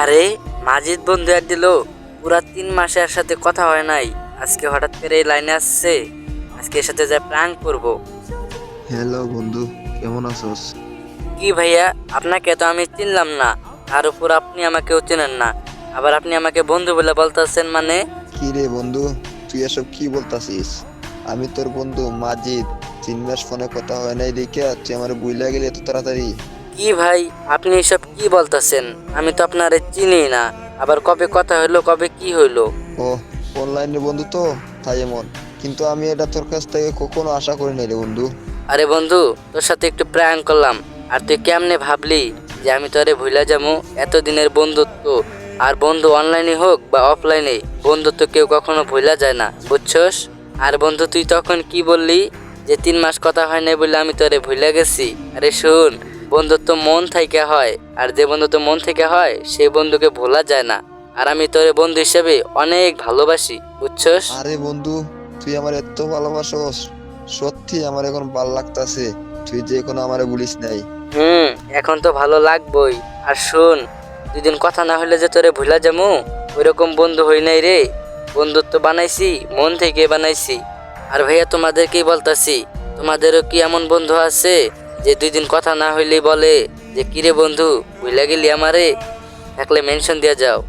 আরে মাজিদ বন্ধু এক দিল, পুরা 3 মাসে এর সাথে কথা হয় নাই। আজকে হঠাৎ করে এই লাইনে আসছে, আজকে এর সাথে যা প্র্যাঙ্ক করব। হ্যালো বন্ধু, কেমন আছোস? কি ভাইয়া, আপনাকে তো আমি চিনলাম না, তার উপর আপনি আমাকেও চেনেন না, আবার আপনি আমাকে বন্ধু বলে বলতেছেন মানে? কি রে বন্ধু, তুই এসব কি বলতাছিস? আমি তোর বন্ধু মাজিদ। 3 মাস ফোনে কথা হয় নাই দেখে তুই আমার বুইলা গেলি এত তাড়াতাড়ি? কি ভাই, আপনি এসব কি বলতেছেন? আমি তো আপনারে চিনি না, আবার কবে কথা হইলো কবে কি হইলো? ও, অনলাইনের বন্ধু তো, তাই এমন। কিন্তু আমি এটা তোর কাছ থেকে কখনো আশা করি নাই রে বন্ধু। আরে বন্ধু, তোর সাথে একটু প্র্যাঙ্ক করলাম, আর তুই কেমনে ভাবলি যে আমি তোরে ভুলা যাবো? এতদিনের বন্ধুত্ব, আর বন্ধু অনলাইনে হোক বা অফলাইনে, বন্ধুত্ব কেউ কখনো ভুলা যায় না, বুঝছস? আর বন্ধু, তুই তখন কি বললি যে 3 মাস কথা হয় নাই বলে আমি তোরে ভুলা গেছি? আরে শুন, বন্ধুত্ব মন থেকে হয়, আর যে বন্ধুত্ব মন থেকে হয় সেই বন্ধুকে ভোলা যায় না। আর আমি তোরে বন্ধু হিসেবে অনেক ভালোবাসি, বুঝছস? আরে বন্ধু, তুই আমার এত ভালোবাসোস? সত্যি আমার এখন ভাল লাগতাছে। তুই যে এখনো আমারে বলিস নাই। এখন তো ভালো লাগবই। আর শোন, 2 দিন কথা না হলে যে তোরে ভুলা যামু, ওইরকম বন্ধু হই নাই রে। বন্ধুত্ব বানাইছি, মন থেকে বানাইছি। আর ভাইয়া, তোমাদেরকেই বলতাছি, তোমাদেরও কি এমন বন্ধু আছে যে 2 দিন কথা না হইলেই বলে যে কিরে বন্ধু, ভুলা গেলি আমারে? থাকলে মেনশন দিয়া যাও।